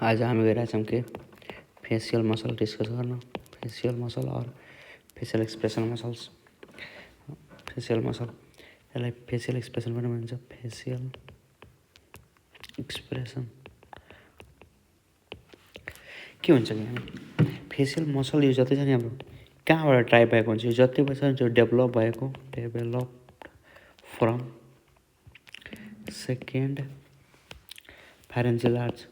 आज हामी गइरहेछौँ कि फेसियल मसल डिस्कस गर्न। फेसियल मसल और facial expression muscles. Facial muscle यसलाई फेसियल एक्सप्रेसन पनि भनिन्छ। फेसियल एक्सप्रेसन के हुन्छ कि हामी फेसियल मसल यो जति छ नि हाम्रो कहाँबाट टाइप भएको हुन्छ, यो जति भएछ जो डेभलप भएको, developed from second pharyngeal arch,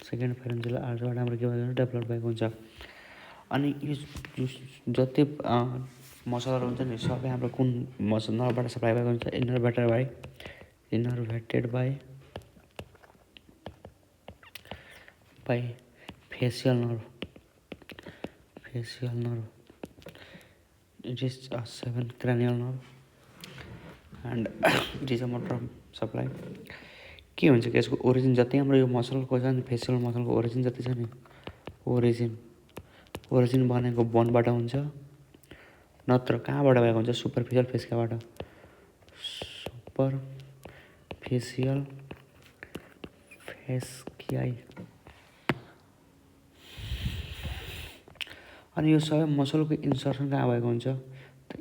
second pharyngeal आर्चबाट हाम्रो के भएको डेभलप भएको हुन्छ। अनि यो जति मसलहरू हुन्छ नि सबै हाम्रो कुन मसल नर्भबाट सप्लाई भएको हुन्छ, innervated by facial nerve. Facial nerve it is a 7th cranial nerve and it is a motor supply। के हुन्छ कि यसको ओरिजिन जति हाम्रो यो मसलको छ नि, फेसियल मसलको ओरिजिन जति छ नि, ओरिजिन बनेको बोनबाट हुन्छ, नत्र कहाँबाट भएको हुन्छ, सुपरफिसियल फेस्कियाबाट। सुपरफिसियल फेस्कियाई। अनि यो सबै मसलको इन्सर्सन कहाँ भएको हुन्छ त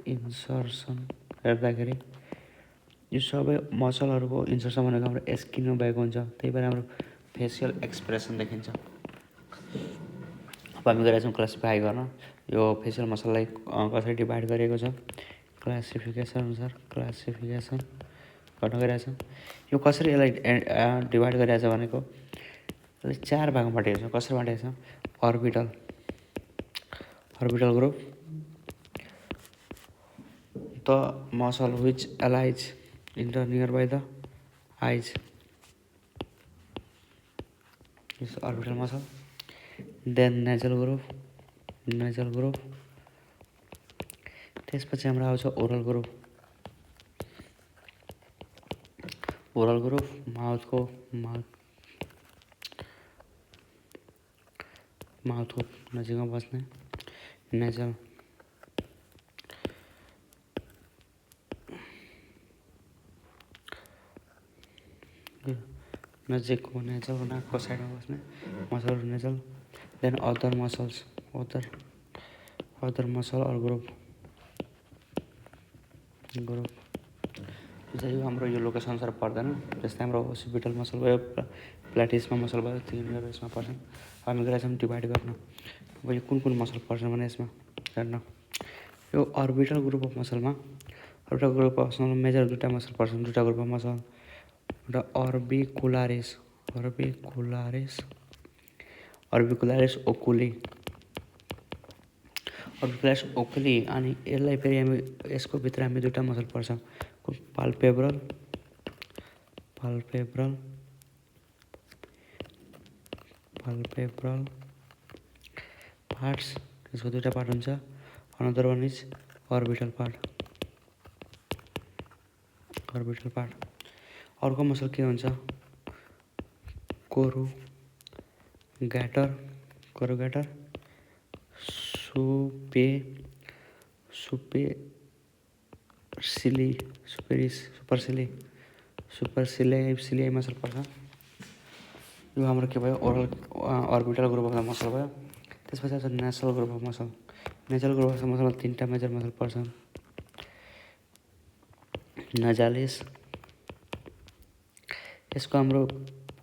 इन्सर्सन हेर्दाखेरि यो सबै मसलहरूको इन्सर्सन भनेको हाम्रो स्किनमा भएको हुन्छ। त्यही भएर हाम्रो फेसियल एक्सप्रेसन देखिन्छ। अब हामी गइरहेछौँ क्लासिफाई गर्न यो फेसियल मसललाई कसरी डिभाइड गरिएको छ। क्लासिफिकेसन अनुसार क्लासिफिकेसन गर्न गइरहेछौँ। यो कसरी यसलाई डिभाइड गरिरहेछ भनेको यसलाई 4 भागमा बाँडिएको छ। कसरी बाँडिएको छ? orbital group, the muscle which lies nearby the eyes is orbital muscle. Then nasal group, त्यसपछि हाम्रो आउँछ ओरल ग्रुप, माउथको नजिकमा बस्ने नेजल, नजिकको नेजल नाकको साइडमा बस्ने muscle nasal. Then other muscle और ग्रुप यो हाम्रो यो लोकेसन अनुसार पर्दैन। जस्तै हाम्रो ओसिपिटल मसल भयो, प्ल्याटिसमा मसल भयो, तिनीहरू यसमा पर्छन्। हामी गइरहेछौँ डिभाइड गर्न। अब यो कुन मसल पर्छन् भने यसमा हेर्न, यो अर्बिटल ग्रुप अफ मसलमा मेजर दुईवटा मसल पर्छन्, दुईवटा ग्रुप अफ मसल। एउटा अर्बिकुलारिस ओकुली। अनि यसलाई फेरि हामी यसको भित्र हामी दुईवटा मसल पर्छ, पाल्पेब्रल पार्ट्स। यसको दुईवटा पार्ट हुन्छ। Another one is orbital part. अर्को मसल के हुन्छ? कोरुगेटर सुपरसिलियाई मसल पर्छ। यो हाम्रो के भयो? अर्बिटल ग्रुप अफ मसल भयो। त्यसपछि आउँछ nasal group of muscle. Nasal group of मसलमा 3टा मेजर मसल पर्छन्, नजालिस। यसको हाम्रो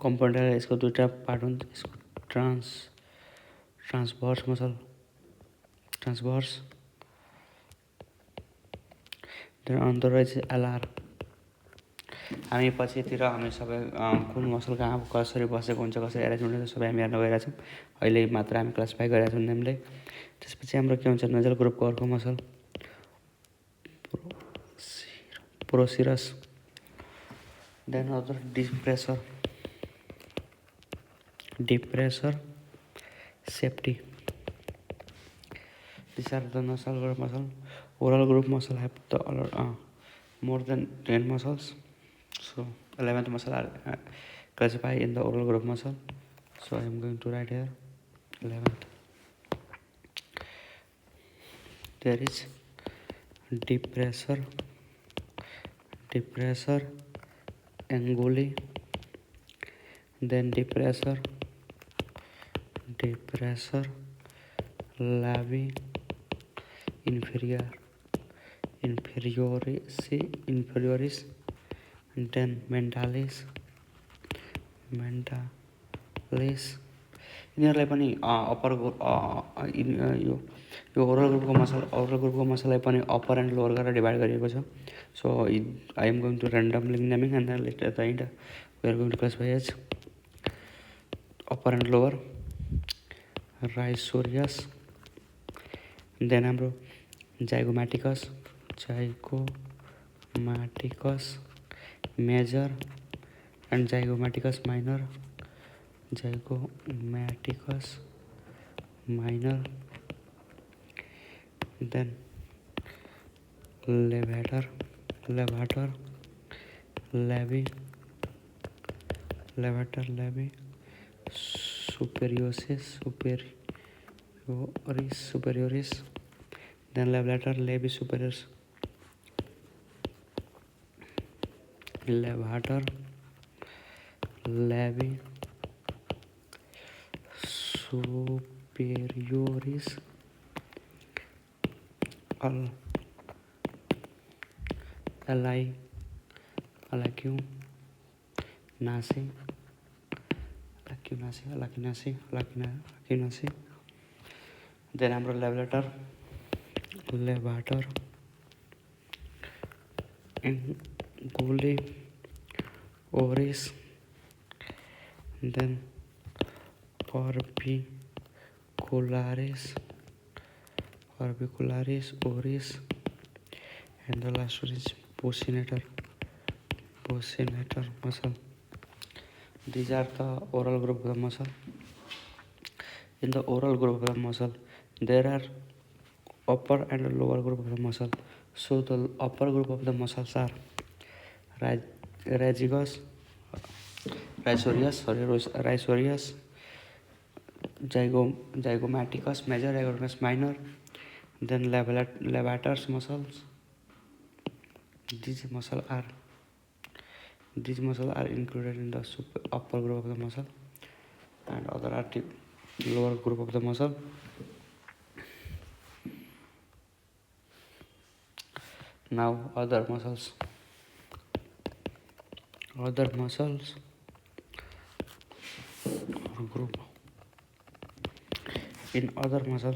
कम्पाउन्डर, यसको दुईवटा पार्ट हुन्छ। यसको ट्रान्सभर्स मसल, अन्त रहेछ एलआर। हामी पछितिर हामी सबै कुन मसल कहाँ कसरी बसेको हुन्छ, कसरी एरेन्जमेन्ट हुन्छ सबै हामी हेर्न गइरहेछौँ। अहिले मात्र हामी क्लासिफाई गरिरहेछौँ नेमले। त्यसपछि हाम्रो के हुन्छ? नजल ग्रुपको अर्को muscle procerus. Then other deep pressure safety. These are the nasal group muscle. Oral group muscle have the more than 10 muscles. So 11th muscle are classified in the oral group muscle. So I am going to write here 11th. There is deep pressure anguli, then depressor labii inferioris, then mentalis यिनीहरूलाई पनि upper यो oral ग्रुपको मसललाई पनि upper and lower गरेर divide गरिएको छ. So I am going to randomly naming and then let at the end we are going to classify as upper and lower risorius, then हाम्रो zygomaticus major and zygomaticus minor then levator labii superioris, then levator labii superioris, levator labii superioris, alacunasi, then हाम्रो levator angulioris, then orbicularis oris, and the last one is poscinator muscle. These are the oral group of the muscle. In the oral group of the muscle, there are upper and lower group of the muscle. So the upper group of the muscles are raisorius, zygomaticus major, zygomaticus minor, then levator's muscles. These muscles are included in the upper group of the muscle, and other are the lower group of the muscle. Now other muscles group. In other muscle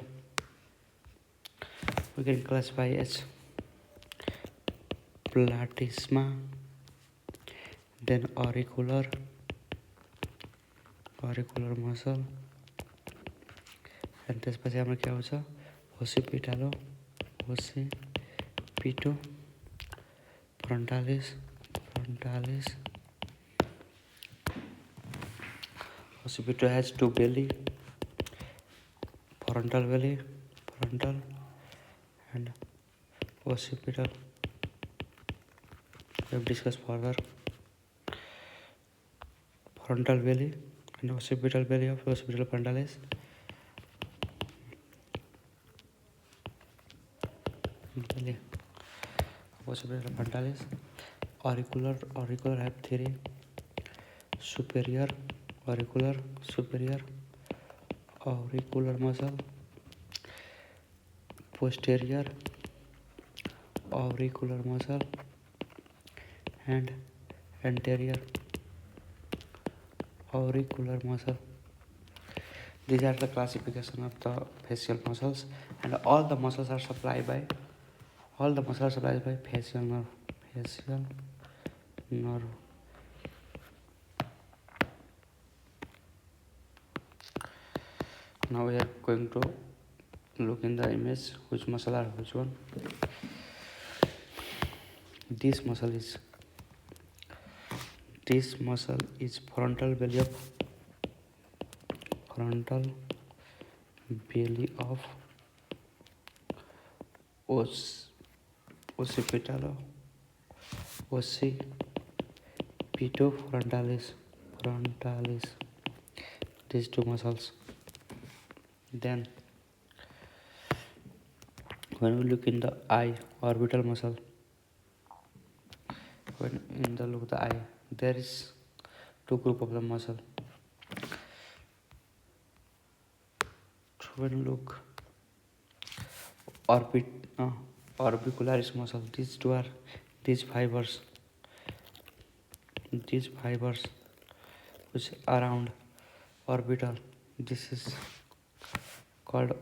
we can classify as platysma, then auricular muscle, and त्यसपछि हाम्रो के आउँछ occipito frontalis. Occipito has two belly, frontal and occipital. We have discussed further frontal belly and occipital belly of occipital frontalis. Occipital frontalis. Auricular have three: superior auricular muscle, posterior auricular muscle, and anterior auricular muscle. These are the classification of the facial muscles, and all the muscles are supplied by facial nerve. Now we are going to look in the image which muscle are which one. This muscle is frontal belly of occipito frontalis. These two muscles. Then when we look in the eye, orbital muscle, when in the look the eye, there is two group of the muscle. when look orbicularis muscle, these fibers which around orbital, this is called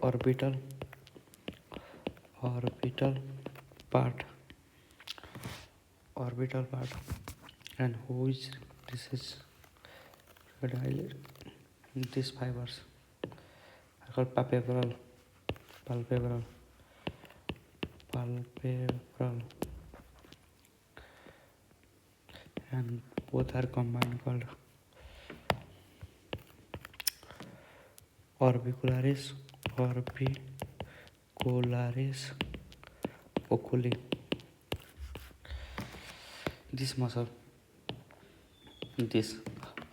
part orbital part, and which this is these fibers are called palpebral, and both are combined called orbicularis oculi. This muscle, this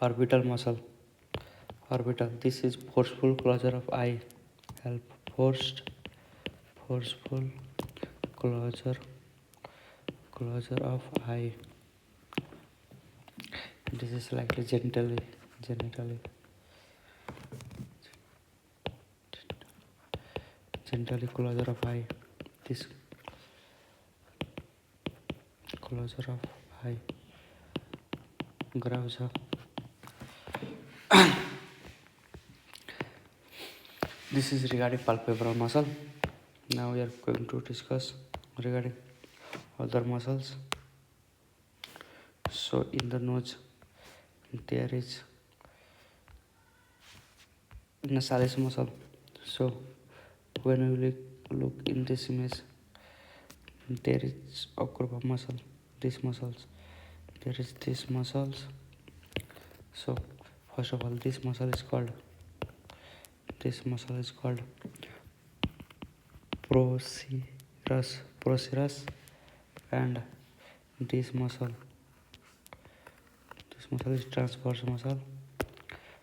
orbital muscle, this is forceful closure of eye, forceful closure of eye. This is slightly genitally closure of eye. This closure of eye grabs up. This is regarding palpebral muscle. Now we are going to discuss regarding other muscles. So in the nose there is nasalis muscle. So when we look in this image, there is a group of muscle, these muscles, there is these muscles. So first of all, this muscle is called procerus, and this muscle is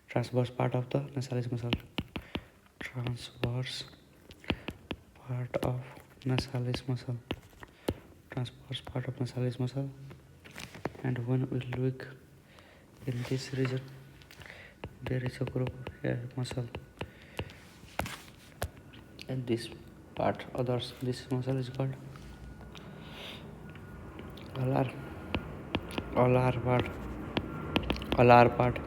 transverse part of the nasalis muscle, transverse part of nasalis muscle. And when we look in this region, there is a group hair muscle, and this muscle is called alar part.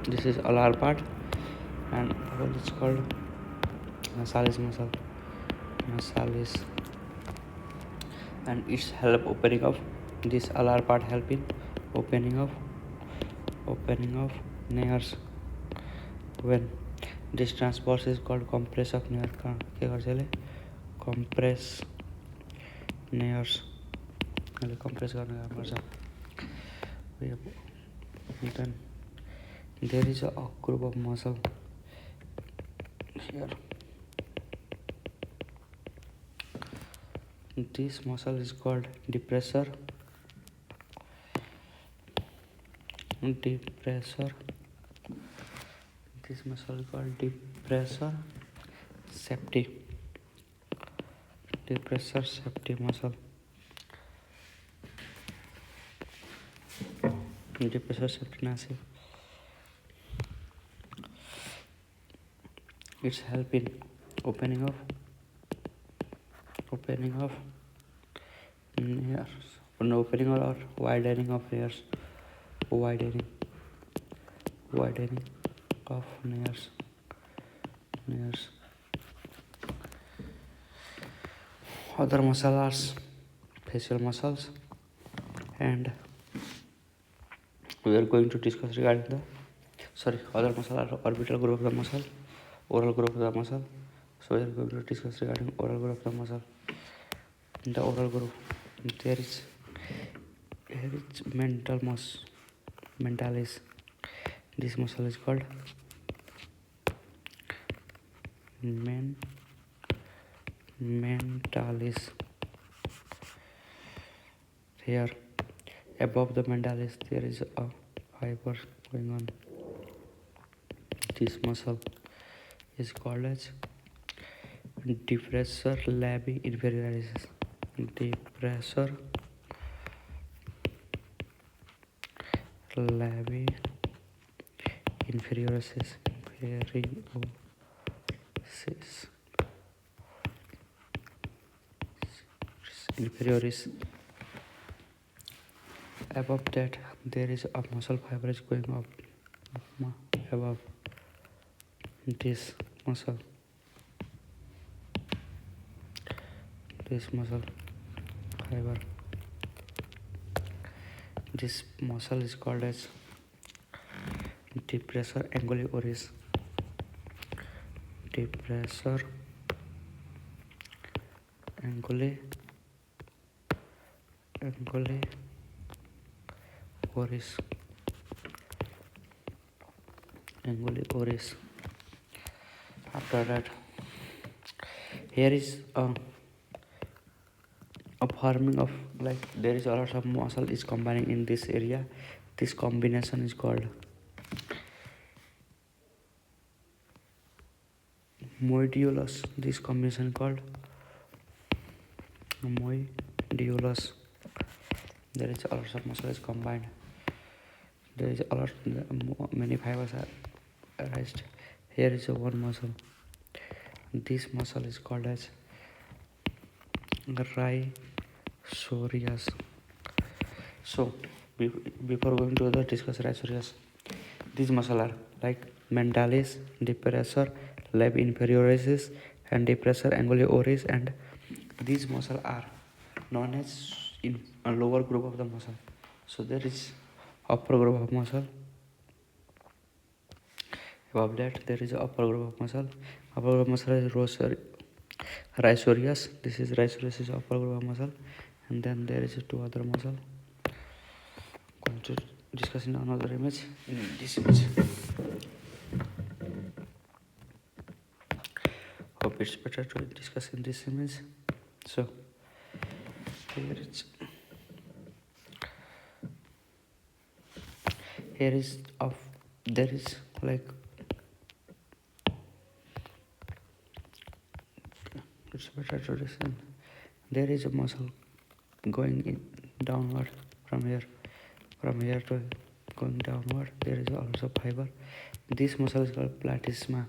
This is alar part, and what is called nasalis muscle, and it's help opening of this alar part, helping opening of nares. When this transverse is called compress of nares, compress nares, compress गर्ने पर्छ. Then there is a group of muscle here. This muscle is called depressor. This muscle is called depressor septi muscle. Depressor septi massive. It's helping opening of nares, opening or widening of nares, widening of nares. Other muscles are facial muscles, and we are going to discuss regarding the other muscle are orbital group of the muscle, oral group of the muscle. So we are going to discuss regarding oral group of the muscle. In the oral group, there is mentalis. This muscle is called mentalis. Here above the mentalis there is a fiber going on. This muscle is called as depressor labii inferioris. Depressor labii inferioris. Cis inferioris. Above that, there is a muscle fiber is going up above this muscle. This muscle fiber. This muscle is called as depressor anguli oris. Depressor anguli oris. Anguli oris. After that, here is a forming of, like, there is a lot of muscle is combining in this area. This combination is called modulus. This combination called modulus. There is a lot of muscle is combined. There is a lot, many fibers are raised. Here is a one muscle. This muscle is called as rhizorius. So before going to the discuss rhizorius, these muscle are like mentalis, depressor labii inferioris, and depressor anguli oris, and these muscle are known as in a lower group of the muscle. So there is upper group of muscle. Above that, there is a upper group of muscle. Upper group of muscle is rhizorius. This is rhizorius is upper group of muscle, and then there is two other muscle. Going to discuss in another image. In this image, hope it's better to discuss in this image. So here is of there is like it's better to listen. There is a muscle going in downward from here to going downward. There is also fiber. This muscle is called platysma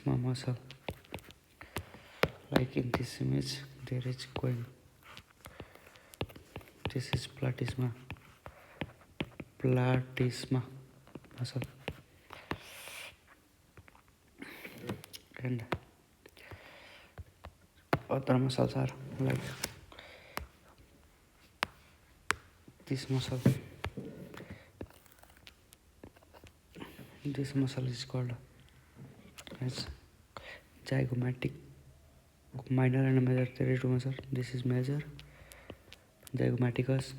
muscle. Like in this image, there is going. This is platysma muscle, and other muscles are like this muscle. This muscle is called as zygomatic minor and major. There is two muscles. This is major, zygomaticus,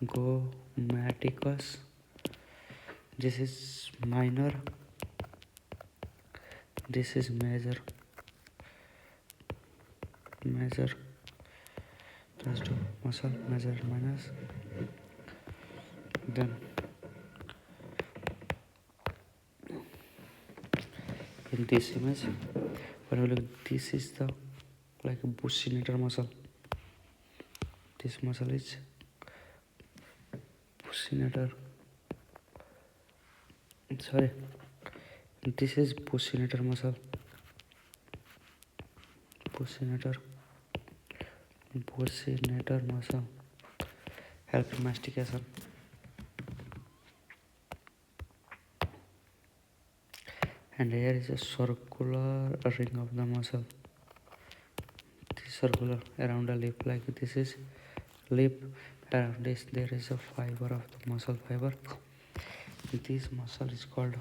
zygomaticus. This is minor. This is major. There's two muscle, major and minus. Then in this image, when we look, this is the like a buccinator muscle. This muscle is buccinator. Sorry, this is buccinator muscle. Buccinator muscle help in mastication. And here is a circular ring of the muscle. This circular around the lip, like this is lip. Around this there is a fiber of the muscle fiber. This muscle is called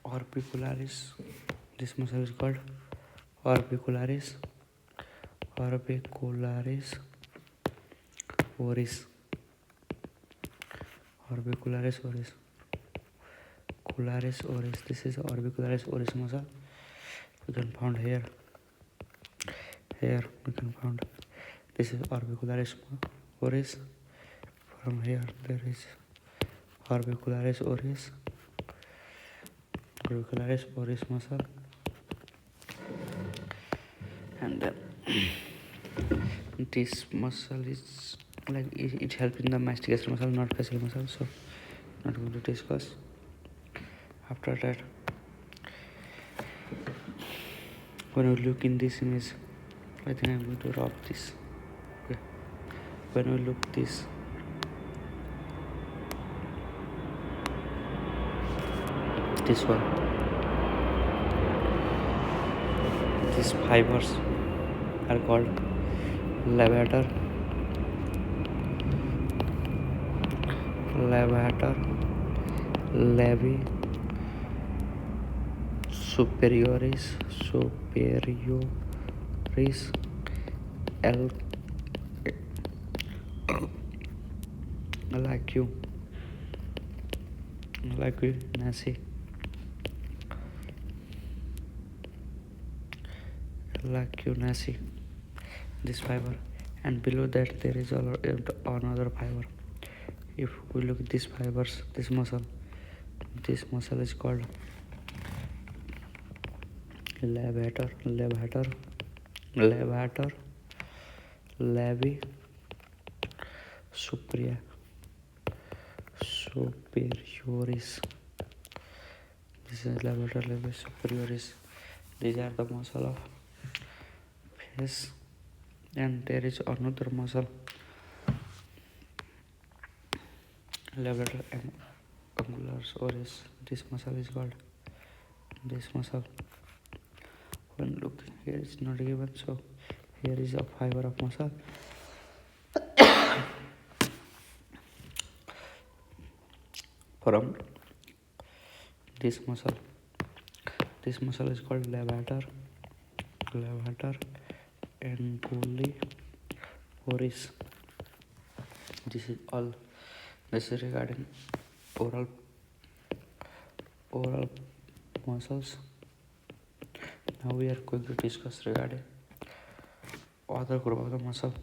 orbicularis. This muscle is called orbicularis oris. Orbicularis oris. Cularis oris. This is orbicularis oris muscle. We can find here. Here we can find. This is orbicularis oris. From here there is orbicularis oris. Orbicularis oris muscle. And then this muscle is like it helps in the mastication muscle, not facial muscle. So not going to discuss. After that, when we look in this image, I think I'm going to rub this. Okay. When we look this one, these fibers are called levator, levi superioris, L lacunaceae, this fiber, and below that there is another fiber. If we look at these fibers, this muscle is called levator, levi superioris. This is levator levi superioris. These are the muscle of face, and there is another muscle, levator angularis oris. This muscle is called this muscle. When look here, it's not given, so here is a fiber of muscle. From this muscle is called levator anguli oris. This is all. This is regarding oral muscles. Now we are going to discuss regarding other group of the muscle.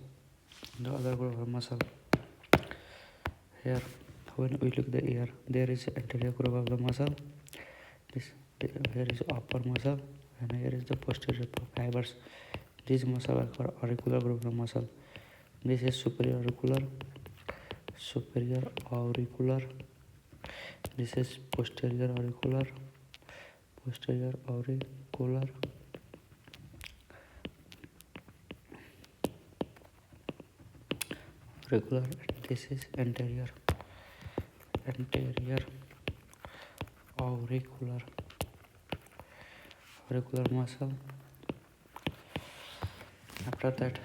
The other group of muscle. Here, when we look the ear, there is anterior group of the muscle. Here is upper muscle, and here is the posterior fibers. These muscles are called auricular group of muscle. This is superior auricular. This is posterior auricular. This is anterior auricular muscle. After that,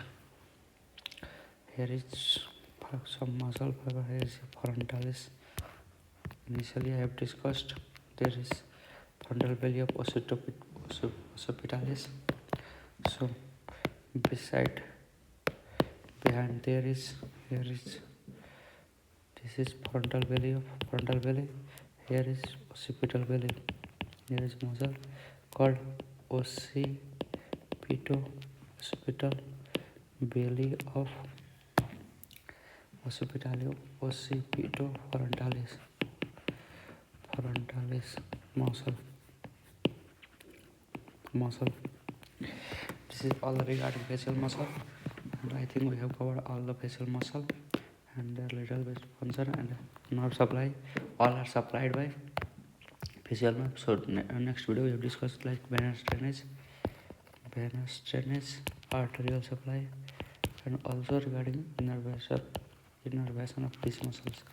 here is some muscle fiber. Here is frontalis. Initially I have discussed there is frontal belly of occipitalis. So behind this is frontal belly. Here is occipital belly. Here is muscle called occipital belly of occipitofrontalis muscle. This is all regarding facial muscle, and I think we have covered all the facial muscle and their little bit function and nerve supply. All are supplied by facial nerve. So next video we have discussed like venous drainage, arterial supply, and also regarding innervation of these muscles.